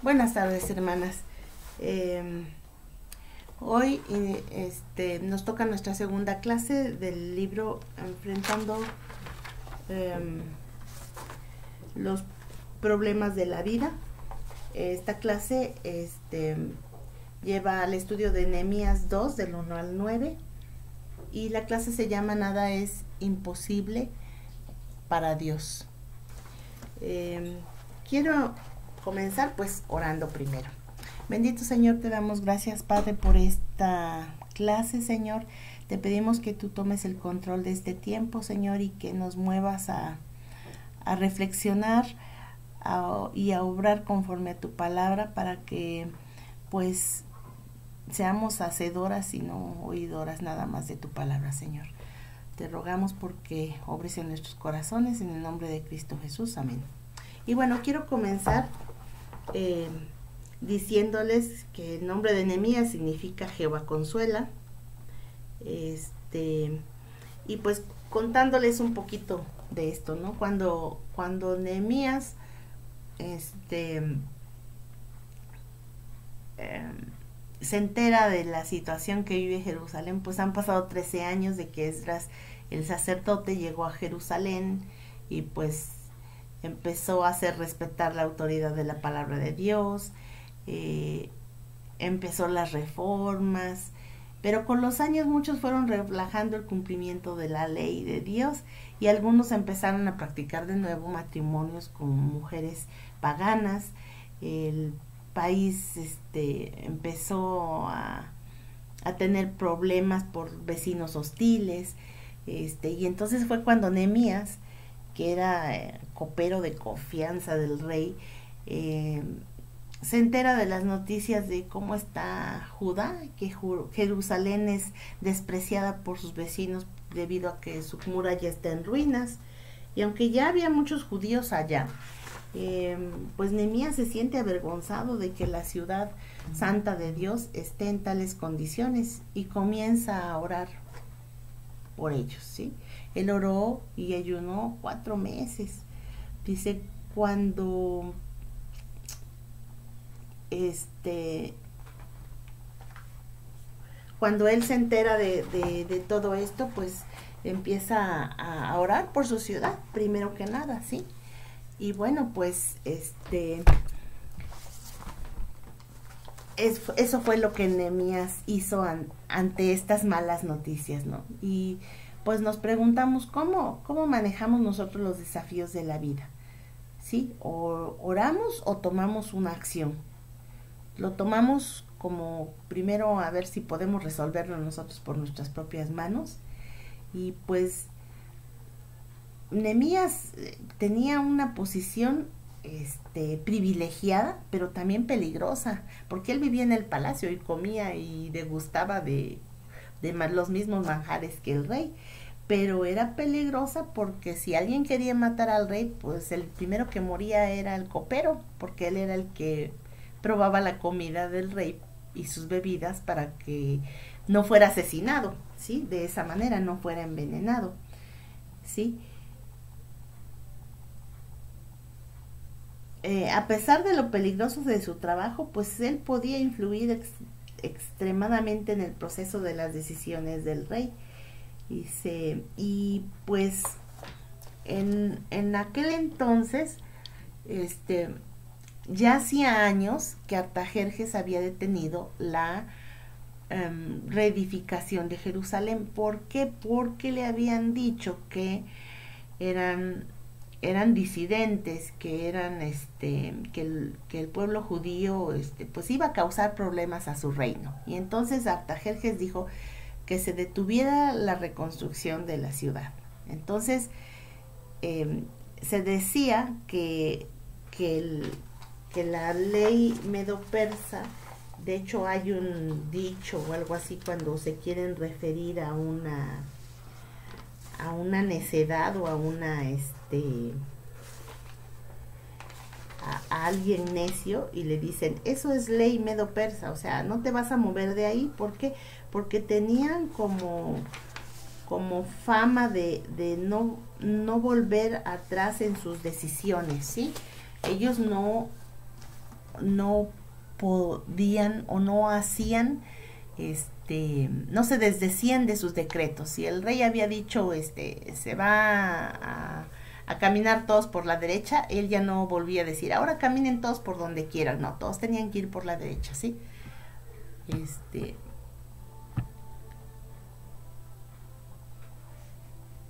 Buenas tardes, hermanas. Eh, Hoy nos toca nuestra segunda clase del libro Enfrentando eh, los problemas de la vida. Esta clase lleva al estudio de Nehemías 2, del 1 al 9, y la clase se llama Nada es imposible para Dios. Quiero comenzar pues orando primero. Bendito Señor, te damos gracias, Padre, por esta clase, Señor. Te pedimos que tú tomes el control de este tiempo, Señor, y que nos muevas a reflexionar y a obrar conforme a tu palabra para que pues seamos hacedoras y no oidoras nada más de tu palabra, Señor. Te rogamos porque obres en nuestros corazones, en el nombre de Cristo Jesús. Amén. Y bueno, quiero comenzar diciéndoles que el nombre de Nehemías significa Jehová consuela. Y pues contándoles un poquito de esto, ¿no? Cuando Nehemías se entera de la situación que vive Jerusalén, pues han pasado 13 años de que Esdras, el sacerdote, llegó a Jerusalén y pues empezó a hacer respetar la autoridad de la palabra de Dios, empezó las reformas, pero con los años muchos fueron relajando el cumplimiento de la ley de Dios y algunos empezaron a practicar de nuevo matrimonios con mujeres paganas. El país empezó a tener problemas por vecinos hostiles, y entonces fue cuando Nehemías, que era copero de confianza del rey, se entera de las noticias de cómo está Judá, que Jerusalén es despreciada por sus vecinos debido a que su muralla está en ruinas. Y aunque ya había muchos judíos allá, pues Nehemías se siente avergonzado de que la ciudad santa de Dios esté en tales condiciones y comienza a orar por ellos, ¿sí? Él oró y ayunó 4 meses. Dice, cuando cuando él se entera de todo esto, pues empieza a orar por su ciudad, primero que nada, ¿sí? Y bueno, pues eso fue lo que Nehemías hizo ante estas malas noticias, ¿no? Y pues nos preguntamos cómo manejamos nosotros los desafíos de la vida, ¿sí? O oramos o tomamos una acción. Lo tomamos como primero a ver si podemos resolverlo nosotros por nuestras propias manos. Y pues Nehemías tenía una posición privilegiada, pero también peligrosa, porque él vivía en el palacio y comía y degustaba de los mismos manjares que el rey, pero era peligrosa porque si alguien quería matar al rey, pues el primero que moría era el copero, porque él era el que probaba la comida del rey y sus bebidas para que no fuera asesinado, ¿sí? De esa manera no fuera envenenado, ¿sí? A pesar de lo peligroso de su trabajo, pues él podía influir extremadamente en el proceso de las decisiones del rey. Y pues en aquel entonces, ya hacía años que Artajerjes había detenido la reedificación de Jerusalén. ¿Por qué? Porque le habían dicho que eran disidentes, que eran que el pueblo judío pues iba a causar problemas a su reino. Y entonces Artajerjes dijo que se detuviera la reconstrucción de la ciudad. Entonces se decía que la ley medo-persa, de hecho hay un dicho o algo así cuando se quieren referir a una necedad o a alguien necio, y le dicen, eso es ley medo-persa, o sea, no te vas a mover de ahí. ¿Por qué? Porque tenían como fama de no volver atrás en sus decisiones, ¿sí? Ellos no podían o no hacían, no se desdecían de sus decretos. Si el rey había dicho, se va a caminar todos por la derecha, él ya no volvía a decir, ahora caminen todos por donde quieran. No, todos tenían que ir por la derecha, ¿sí?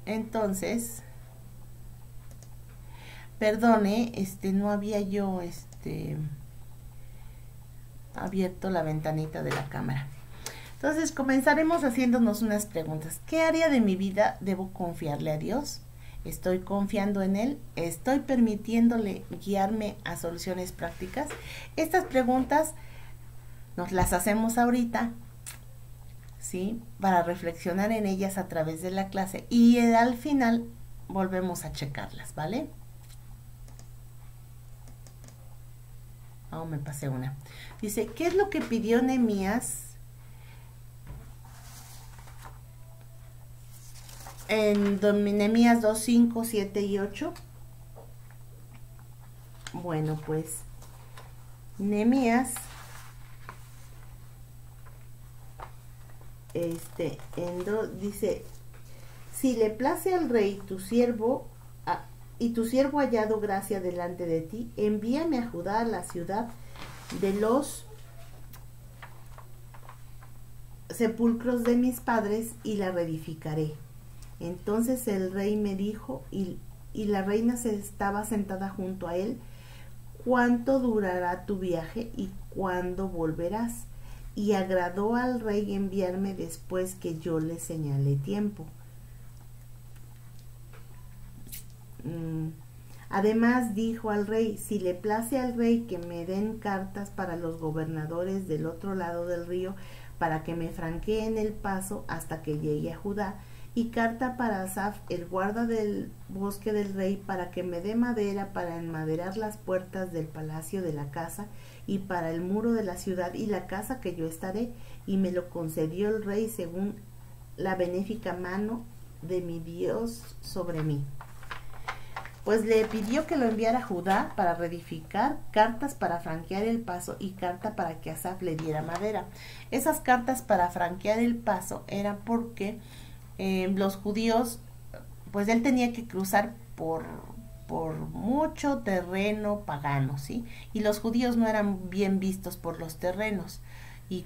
Entonces, perdone, no había yo, abierto la ventanita de la cámara. Entonces comenzaremos haciéndonos unas preguntas. ¿Qué área de mi vida debo confiarle a Dios? ¿Estoy confiando en Él? ¿Estoy permitiéndole guiarme a soluciones prácticas? Estas preguntas nos las hacemos ahorita, ¿sí? Para reflexionar en ellas a través de la clase y al final volvemos a checarlas, ¿vale? Oh, me pasé una. Dice, ¿qué es lo que pidió Nehemías en Nehemías 2, 5, 7 y 8? Bueno, pues Nehemías dice, si le place al rey tu siervo y tu siervo ha hallado gracia delante de ti, envíame a Judá, a la ciudad de los sepulcros de mis padres, y la reedificaré. Entonces el rey me dijo, y la reina se estaba sentada junto a él, ¿cuánto durará tu viaje y cuándo volverás? Y agradó al rey enviarme después que yo le señalé tiempo. Además dijo al rey, si le place al rey que me den cartas para los gobernadores del otro lado del río, para que me franqueen el paso hasta que llegue a Judá, y carta para Asaf, el guarda del bosque del rey, para que me dé madera para enmaderar las puertas del palacio de la casa, y para el muro de la ciudad y la casa que yo estaré, y me lo concedió el rey según la benéfica mano de mi Dios sobre mí. Pues le pidió que lo enviara a Judá para reedificar, cartas para franquear el paso y carta para que Asaf le diera madera. Esas cartas para franquear el paso eran porque los judíos, pues él tenía que cruzar por mucho terreno pagano, ¿sí? Y los judíos no eran bien vistos por los terrenos, y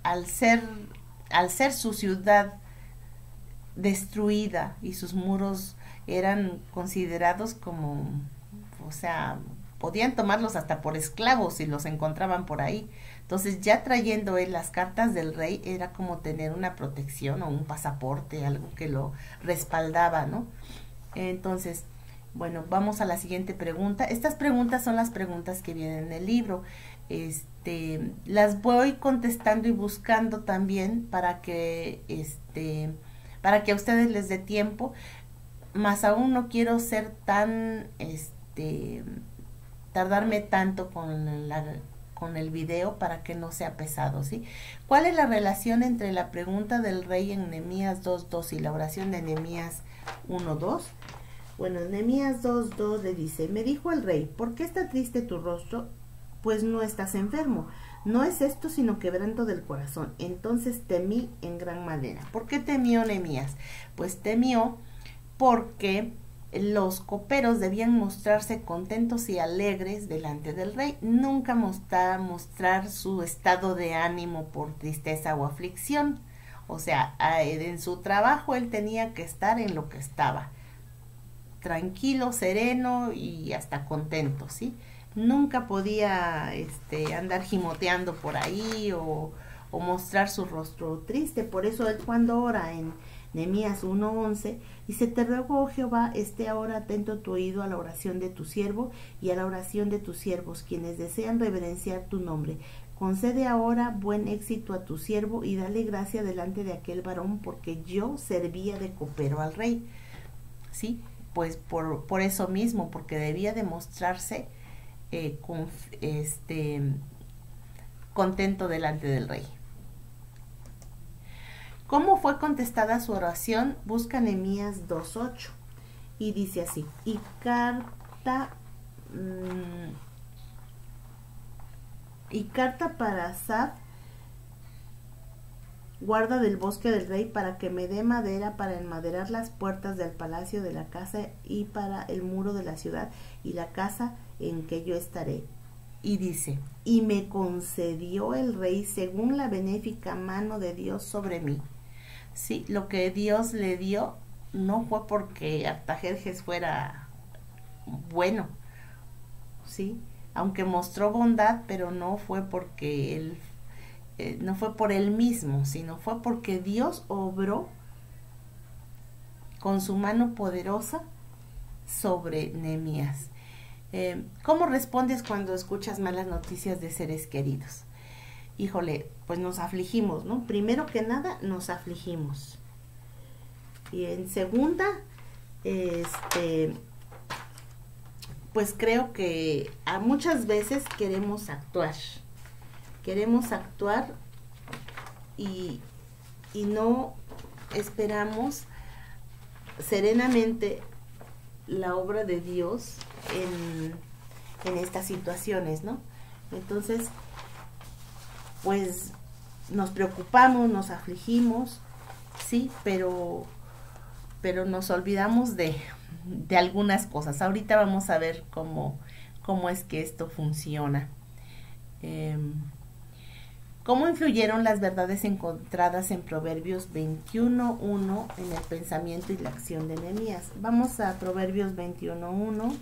al ser su ciudad destruida y sus muros eran considerados como, o sea, podían tomarlos hasta por esclavos si los encontraban por ahí. Entonces, ya trayendo él las cartas del rey, era como tener una protección o un pasaporte, algo que lo respaldaba, ¿no? Entonces, bueno, vamos a la siguiente pregunta. Estas preguntas son las preguntas que vienen en el libro. Las voy contestando y buscando también para que a ustedes les dé tiempo. Más aún no quiero ser tan, tardarme tanto con el video para que no sea pesado, ¿sí? ¿Cuál es la relación entre la pregunta del rey en Nehemías 2:2 y la oración de Nehemías 1:2? Bueno, Nehemías 2:2 le dice, me dijo el rey, ¿por qué está triste tu rostro? Pues no estás enfermo. No es esto sino quebranto del corazón. Entonces temí en gran manera. ¿Por qué temió Nehemías? Pues temió porque los coperos debían mostrarse contentos y alegres delante del rey, nunca mostrar su estado de ánimo por tristeza o aflicción. O sea, en su trabajo él tenía que estar en lo que estaba, tranquilo, sereno y hasta contento, ¿sí? Nunca podía andar gimoteando por ahí o mostrar su rostro triste. Por eso él, cuando ora en Nehemías 1:11, dice, te ruego, oh Jehová, esté ahora atento tu oído a la oración de tu siervo y a la oración de tus siervos, quienes desean reverenciar tu nombre. Concede ahora buen éxito a tu siervo y dale gracia delante de aquel varón, porque yo servía de copero al rey. ¿Sí? Pues por eso mismo, porque debía demostrarse contento delante del rey. ¿Cómo fue contestada su oración? Busca Nehemías 2:8 y dice así, y carta Y carta para Asaph, guarda del bosque del rey, para que me dé madera para enmaderar las puertas del palacio, de la casa y para el muro de la ciudad y la casa en que yo estaré. Y dice, y me concedió el rey según la benéfica mano de Dios sobre mí. Sí, lo que Dios le dio no fue porque Artajerjes fuera bueno, sí, aunque mostró bondad, pero no fue porque él no fue por él mismo, sino fue porque Dios obró con su mano poderosa sobre Nehemías. ¿Cómo respondes cuando escuchas malas noticias de seres queridos? Híjole, pues nos afligimos, ¿no? Primero que nada, nos afligimos. Y en segunda, pues creo que a muchas veces queremos actuar y no esperamos serenamente la obra de Dios en estas situaciones, ¿no? Entonces, pues nos preocupamos, nos afligimos, sí, pero nos olvidamos de algunas cosas. Ahorita vamos a ver cómo es que esto funciona. ¿Cómo influyeron las verdades encontradas en Proverbios 21:1 en el pensamiento y la acción de Nehemías? Vamos a Proverbios 21:1.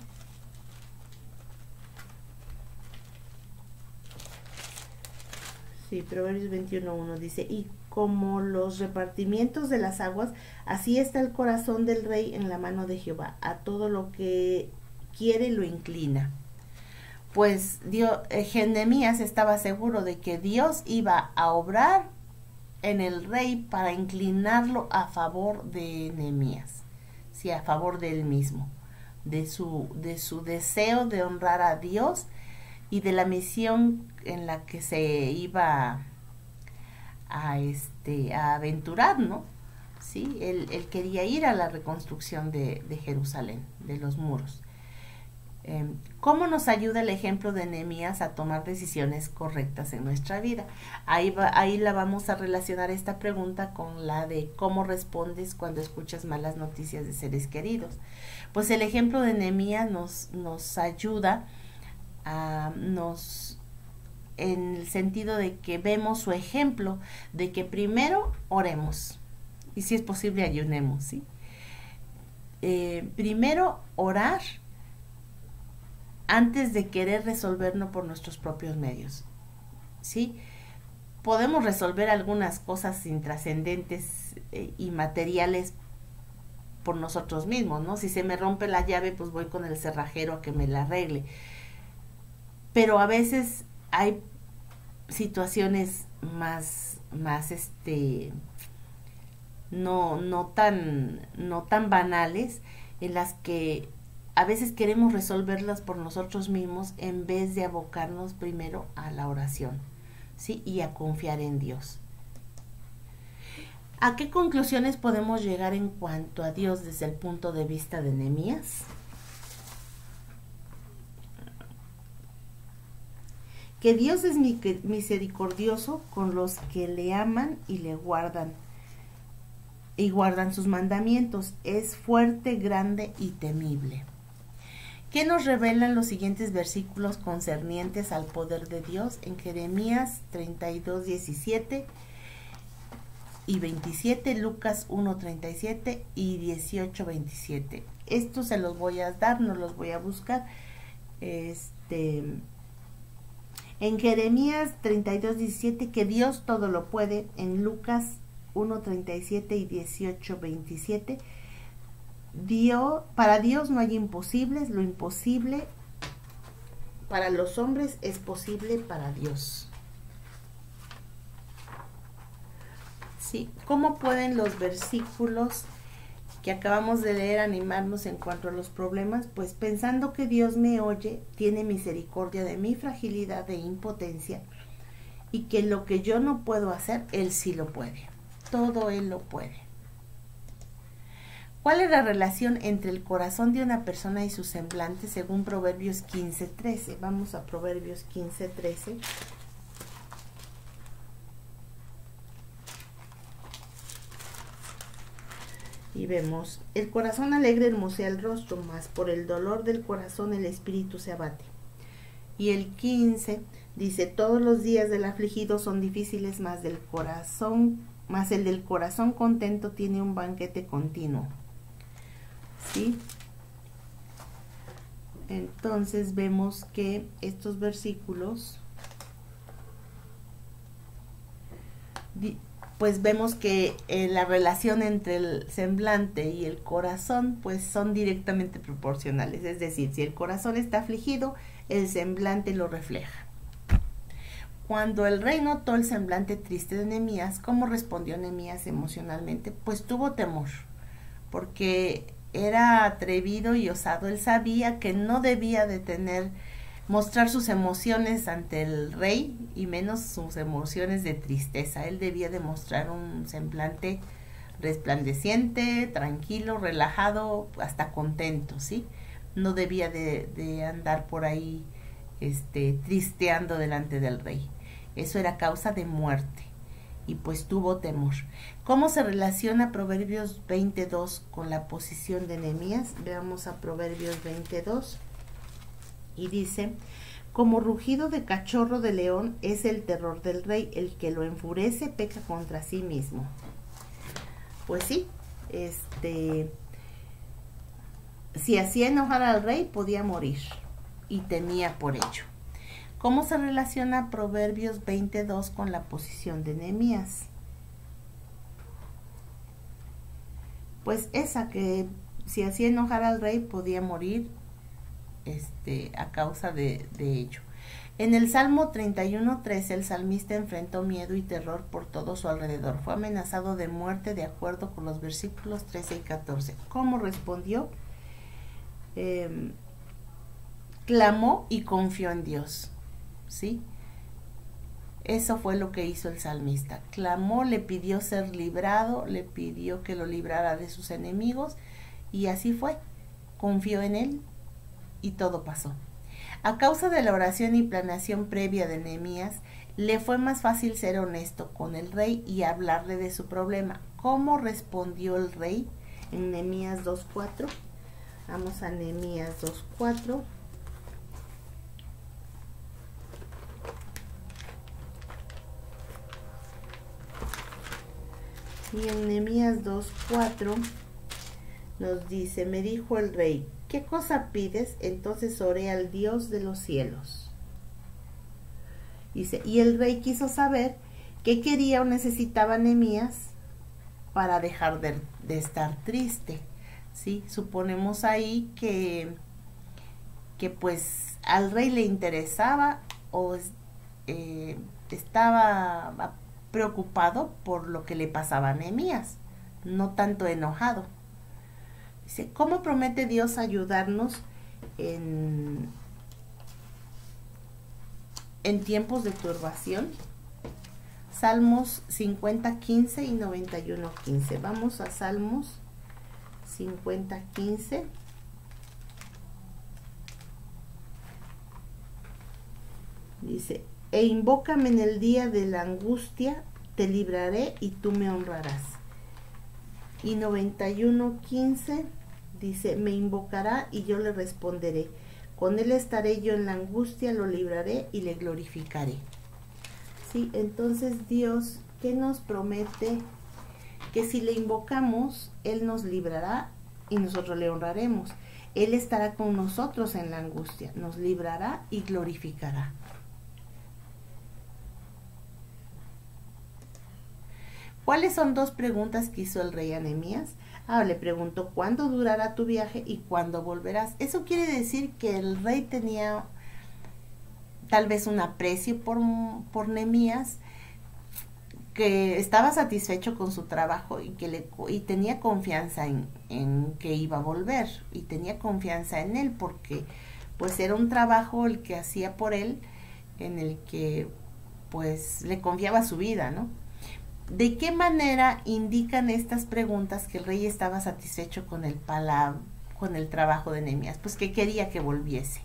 Sí, Proverbios 21:1 dice, y como los repartimientos de las aguas, así está el corazón del rey en la mano de Jehová, a todo lo que quiere lo inclina. Pues Nehemías estaba seguro de que Dios iba a obrar en el rey para inclinarlo a favor de Nehemías, sí, a favor de él mismo, de su deseo de honrar a Dios y de la misión en la que se iba a aventurar, ¿no? Sí, él quería ir a la reconstrucción de Jerusalén, de los muros. ¿Cómo nos ayuda el ejemplo de Nehemías a tomar decisiones correctas en nuestra vida? Ahí la vamos a relacionar esta pregunta con la de cómo respondes cuando escuchas malas noticias de seres queridos. Pues el ejemplo de Nehemías nos ayuda en el sentido de que vemos su ejemplo de que primero oremos y si es posible ayunemos, ¿sí? Primero orar antes de querer resolverlo por nuestros propios medios, ¿sí? Podemos resolver algunas cosas intrascendentes y materiales por nosotros mismos, ¿no? Si se me rompe la llave, pues voy con el cerrajero a que me la arregle. Pero a veces hay situaciones más no tan banales, en las que a veces queremos resolverlas por nosotros mismos en vez de abocarnos primero a la oración, ¿sí? Y a confiar en Dios. ¿A qué conclusiones podemos llegar en cuanto a Dios desde el punto de vista de Nehemías? Que Dios es misericordioso con los que le aman y le guardan sus mandamientos. Es fuerte, grande y temible. ¿Qué nos revelan los siguientes versículos concernientes al poder de Dios? En Jeremías 32:17 y 27, Lucas 1:37 y 18:27. Estos se los voy a dar, no los voy a buscar. En Jeremías 32:17, que Dios todo lo puede. En Lucas 1:37 y 18:27, para Dios no hay imposibles, lo imposible para los hombres es posible para Dios. ¿Sí? ¿Cómo pueden los versículos que acabamos de leer animarnos en cuanto a los problemas? Pues pensando que Dios me oye, tiene misericordia de mi fragilidad e impotencia, y que lo que yo no puedo hacer, Él sí lo puede. Todo Él lo puede. ¿Cuál es la relación entre el corazón de una persona y su semblante según Proverbios 15:13? Vamos a Proverbios 15:13. Y vemos, el corazón alegre hermosea el rostro, mas por el dolor del corazón el espíritu se abate. Y el 15 dice, todos los días del afligido son difíciles, mas el del corazón contento tiene un banquete continuo. ¿Sí? Entonces vemos que estos versículos, pues vemos que la relación entre el semblante y el corazón pues son directamente proporcionales. Es decir, si el corazón está afligido, el semblante lo refleja. Cuando el rey notó el semblante triste de Nehemías, ¿cómo respondió Nehemías emocionalmente? Pues tuvo temor, porque era atrevido y osado. Él sabía que no debía de mostrar sus emociones ante el rey, y menos sus emociones de tristeza. Él debía de mostrar un semblante resplandeciente, tranquilo, relajado, hasta contento, ¿sí? No debía de andar por ahí tristeando delante del rey. Eso era causa de muerte, y pues tuvo temor. ¿Cómo se relaciona Proverbios 22 con la posición de Nehemías? Veamos a Proverbios 22. Y dice, como rugido de cachorro de león es el terror del rey, el que lo enfurece peca contra sí mismo. Pues sí, si hacía enojar al rey podía morir, y temía por ello. ¿Cómo se relaciona Proverbios 22 con la posición de Nehemías? Pues esa, que si hacía enojar al rey podía morir a causa de ello. En el Salmo 31:13 el salmista enfrentó miedo y terror por todo su alrededor. Fue amenazado de muerte de acuerdo con los versículos 13 y 14. ¿Cómo respondió? Clamó y confió en Dios. ¿Sí? Eso fue lo que hizo el salmista. Clamó, le pidió ser librado, le pidió que lo librara de sus enemigos, y así fue. Confió en él y todo pasó. A causa de la oración y planeación previa de Nehemías, le fue más fácil ser honesto con el rey y hablarle de su problema. ¿Cómo respondió el rey? En Nehemías 2:4. Vamos a Nehemías 2:4. Y en Nehemías 2:4 nos dice, me dijo el rey, ¿qué cosa pides? Entonces oré al Dios de los cielos. Dice, y el rey quiso saber qué quería o necesitaba Nehemías para dejar de estar triste. ¿Sí? Suponemos ahí que pues al rey le interesaba o estaba preocupado por lo que le pasaba a Nehemías, no tanto enojado. Dice, ¿cómo promete Dios ayudarnos en tiempos de turbación? Salmos 50:15 y 91:15. Vamos a Salmos 50:15. Dice, e invócame en el día de la angustia, te libraré y tú me honrarás. Y 91:15 dice, me invocará y yo le responderé. Con él estaré yo en la angustia, lo libraré y le glorificaré. Sí, entonces Dios, ¿qué nos promete? Que si le invocamos, él nos librará y nosotros le honraremos. Él estará con nosotros en la angustia, nos librará y glorificará. ¿Cuáles son dos preguntas que hizo el rey a Nehemías? Le preguntó, ¿cuándo durará tu viaje y cuándo volverás? Eso quiere decir que el rey tenía tal vez un aprecio por Nehemías, que estaba satisfecho con su trabajo y tenía confianza en que iba a volver, y tenía confianza en él porque pues era un trabajo el que hacía por él, en el que pues le confiaba su vida, ¿no? ¿De qué manera indican estas preguntas que el rey estaba satisfecho con el trabajo de Nehemías? Pues que quería que volviese.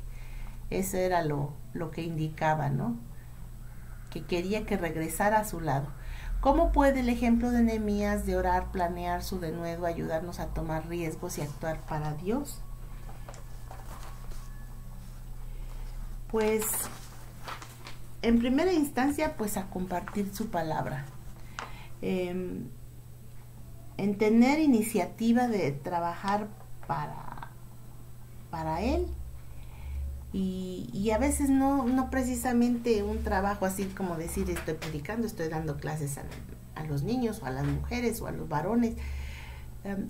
Eso era lo que indicaba, ¿no? Que quería que regresara a su lado. ¿Cómo puede el ejemplo de Nehemías de orar, planear su denuedo, ayudarnos a tomar riesgos y actuar para Dios? Pues, en primera instancia, pues a compartir su palabra. En tener iniciativa de trabajar para Él. Y a veces no precisamente un trabajo así como decir estoy predicando, estoy dando clases a los niños o a las mujeres o a los varones.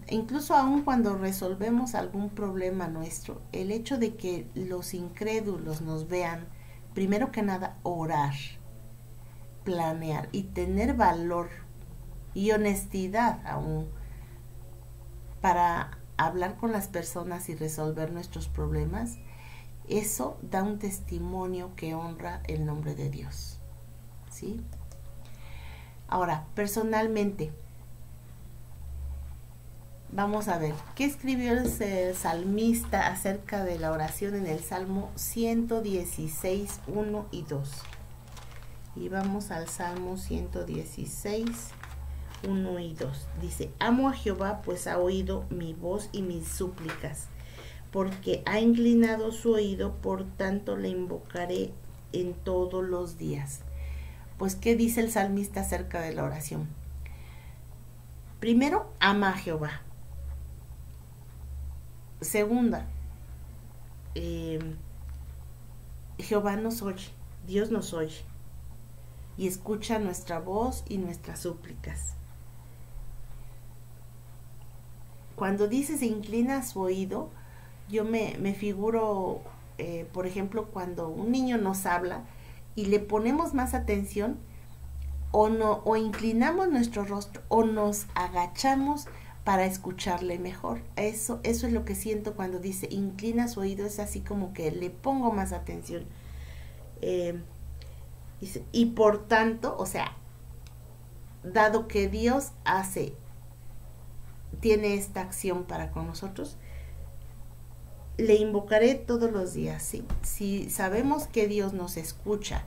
Incluso aun cuando resolvemos algún problema nuestro, el hecho de que los incrédulos nos vean, primero que nada orar, planear y tener valor y honestidad aún para hablar con las personas y resolver nuestros problemas, eso da un testimonio que honra el nombre de Dios, ¿sí? Ahora, personalmente, vamos a ver, ¿qué escribió el salmista acerca de la oración en el Salmo 116, 1 y 2? Y vamos al Salmo 116, 1 y 2. Dice, amo a Jehová, pues ha oído mi voz y mis súplicas, porque ha inclinado su oído, por tanto le invocaré en todos los días. Pues, ¿qué dice el salmista acerca de la oración? Primero, ama a Jehová. Segunda, Jehová nos oye, Dios nos oye y escucha nuestra voz y nuestras súplicas. Cuando dice se inclina su oído, yo me figuro, por ejemplo, cuando un niño nos habla y le ponemos más atención, o inclinamos nuestro rostro o nos agachamos para escucharle mejor. Eso es lo que siento cuando dice inclina su oído, es así como que le pongo más atención. Y por tanto, o sea, dado que Dios tiene esta acción para con nosotros, le invocaré todos los días, ¿sí? Si sabemos que Dios nos escucha,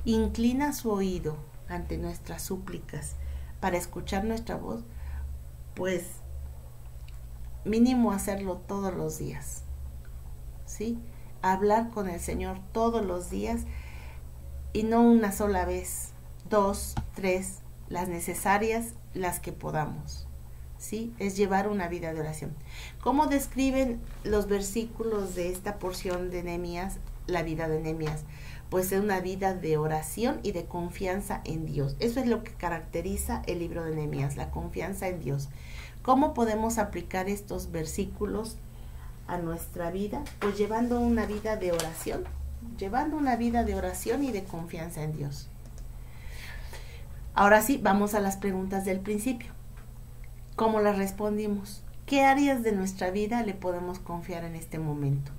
inclina su oído ante nuestras súplicas para escuchar nuestra voz, pues mínimo hacerlo todos los días, ¿sí? Hablar con el Señor todos los días y no una sola vez, 2, 3, las necesarias, las que podamos. ¿Sí? Es llevar una vida de oración. ¿Cómo describen los versículos de esta porción de Nehemías, la vida de Nehemías? Pues es una vida de oración y de confianza en Dios. Eso es lo que caracteriza el libro de Nehemías, la confianza en Dios. ¿Cómo podemos aplicar estos versículos a nuestra vida? Pues llevando una vida de oración, y de confianza en Dios. Ahora sí, vamos a las preguntas del principio. ¿Cómo las respondimos? ¿Qué áreas de nuestra vida le podemos confiar en este momento?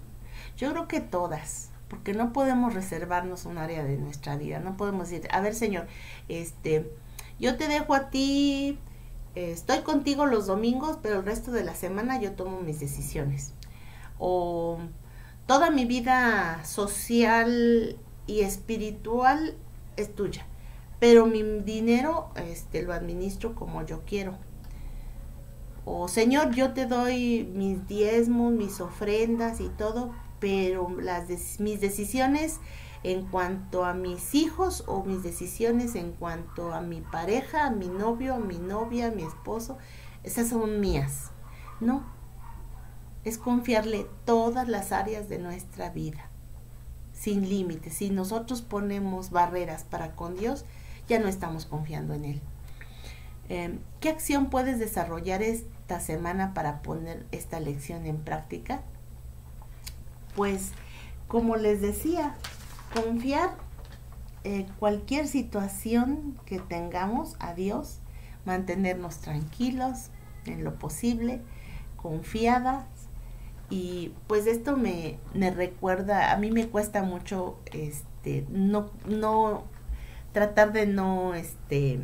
Yo creo que todas, porque no podemos reservarnos un área de nuestra vida. No podemos decir, a ver, Señor, yo te dejo a ti, estoy contigo los domingos, pero el resto de la semana yo tomo mis decisiones. O toda mi vida social y espiritual es tuya, pero mi dinero lo administro como yo quiero. O Señor, yo te doy mis diezmos, mis ofrendas y todo, pero mis decisiones en cuanto a mis hijos o mis decisiones en cuanto a mi pareja, a mi novio, a mi novia, a mi esposo, esas son mías. No, es confiarle todas las áreas de nuestra vida, sin límites. Si nosotros ponemos barreras para con Dios, ya no estamos confiando en Él. ¿Qué acción puedes desarrollar esta semana para poner esta lección en práctica? Pues, como les decía, confiar cualquier situación que tengamos a Dios, mantenernos tranquilos en lo posible, confiadas. Y pues esto me recuerda, a mí me cuesta mucho tratar de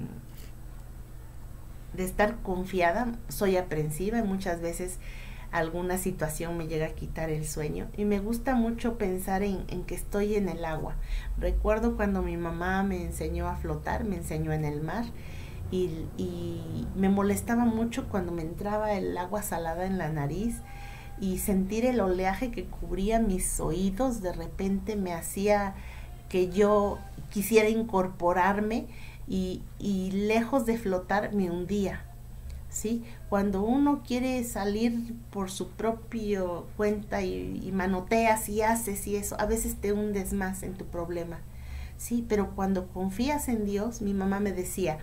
de estar confiada. Soy aprensiva y muchas veces alguna situación me llega a quitar el sueño, y me gusta mucho pensar en que estoy en el agua. Recuerdo cuando mi mamá me enseñó a flotar, me enseñó en el mar, y me molestaba mucho cuando me entraba el agua salada en la nariz, y sentir el oleaje que cubría mis oídos de repente me hacía que yo quisiera incorporarme, y lejos de flotar me hundía. ¿Sí? Cuando uno quiere salir por su propia cuenta y manoteas y haces y eso, a veces te hundes más en tu problema. ¿Sí? Pero cuando confías en Dios, mi mamá me decía,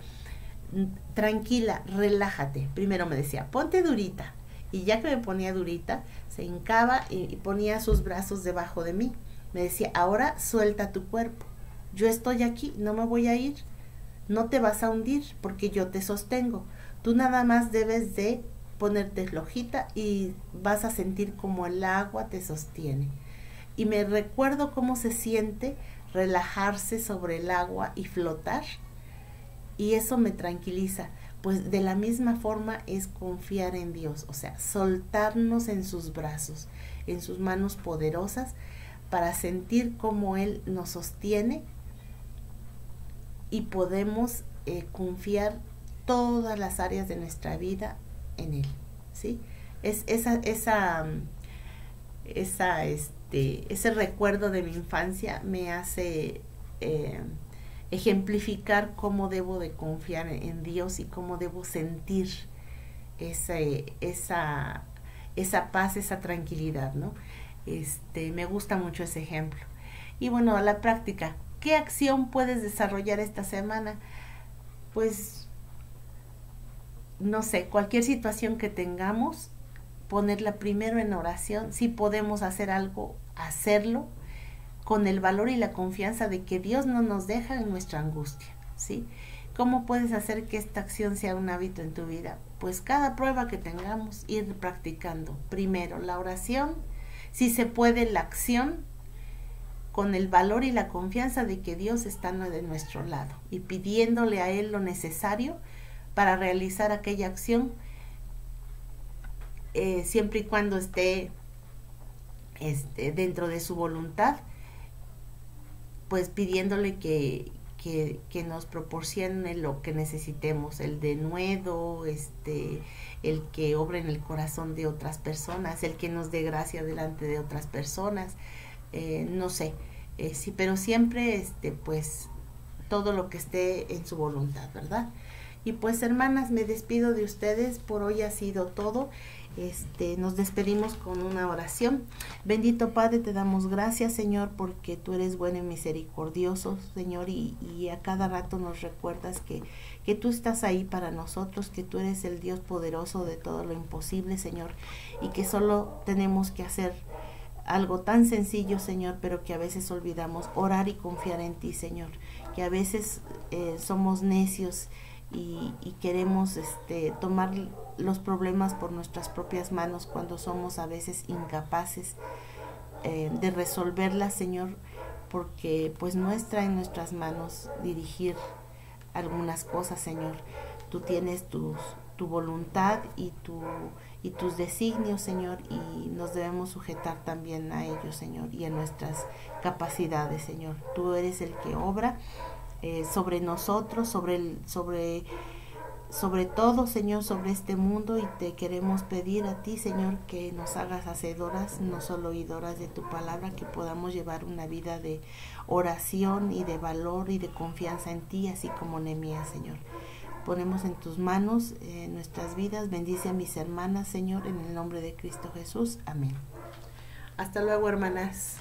tranquila, relájate. Primero me decía, ponte durita. Y ya que me ponía durita, se hincaba y ponía sus brazos debajo de mí. Me decía, ahora suelta tu cuerpo. Yo estoy aquí, no me voy a ir. No te vas a hundir porque yo te sostengo. Tú nada más debes de ponerte flojita y vas a sentir como el agua te sostiene. Y me recuerdo cómo se siente relajarse sobre el agua y flotar. Y eso me tranquiliza. Pues de la misma forma es confiar en Dios, o sea, soltarnos en sus brazos, en sus manos poderosas, para sentir cómo Él nos sostiene y podemos confiar todas las áreas de nuestra vida en Él, ¿sí? Es ese recuerdo de mi infancia me hace ejemplificar cómo debo de confiar en Dios y cómo debo sentir esa paz, esa tranquilidad, ¿no? Me gusta mucho ese ejemplo. Y bueno, a la práctica, ¿qué acción puedes desarrollar esta semana? Pues, no sé, cualquier situación que tengamos, ponerla primero en oración. Si podemos hacer algo, hacerlo con el valor y la confianza de que Dios no nos deja en nuestra angustia, ¿sí? ¿Cómo puedes hacer que esta acción sea un hábito en tu vida? Pues cada prueba que tengamos, ir practicando. Primero la oración, si se puede la acción, con el valor y la confianza de que Dios está de nuestro lado y pidiéndole a Él lo necesario para realizar aquella acción, siempre y cuando esté dentro de su voluntad, pues pidiéndole que nos proporcione lo que necesitemos, el denuedo, el que obre en el corazón de otras personas, el que nos dé gracia delante de otras personas, no sé, sí, pero siempre pues todo lo que esté en su voluntad, ¿verdad? Y pues, hermanas, me despido de ustedes. Por hoy ha sido todo. Nos despedimos con una oración. Bendito Padre, te damos gracias, Señor, porque tú eres bueno y misericordioso, Señor, y a cada rato nos recuerdas que tú estás ahí para nosotros, que tú eres el Dios poderoso de todo lo imposible, Señor, y que solo tenemos que hacer algo tan sencillo, Señor, pero que a veces olvidamos: orar y confiar en ti, Señor, que a veces somos necios y queremos tomar los problemas por nuestras propias manos cuando somos a veces incapaces de resolverlas, Señor, porque pues no está en nuestras manos dirigir algunas cosas, Señor. Tú tienes tu voluntad y tus designios, Señor, y nos debemos sujetar también a ellos, Señor, y a nuestras capacidades, Señor. Tú eres el que obra sobre nosotros, sobre todo, Señor, sobre este mundo, y te queremos pedir a ti, Señor, que nos hagas hacedoras, no solo oidoras de tu palabra, que podamos llevar una vida de oración y de valor y de confianza en ti, así como Nehemías, Señor. Ponemos en tus manos nuestras vidas. Bendice a mis hermanas, Señor, en el nombre de Cristo Jesús. Amén. Hasta luego, hermanas.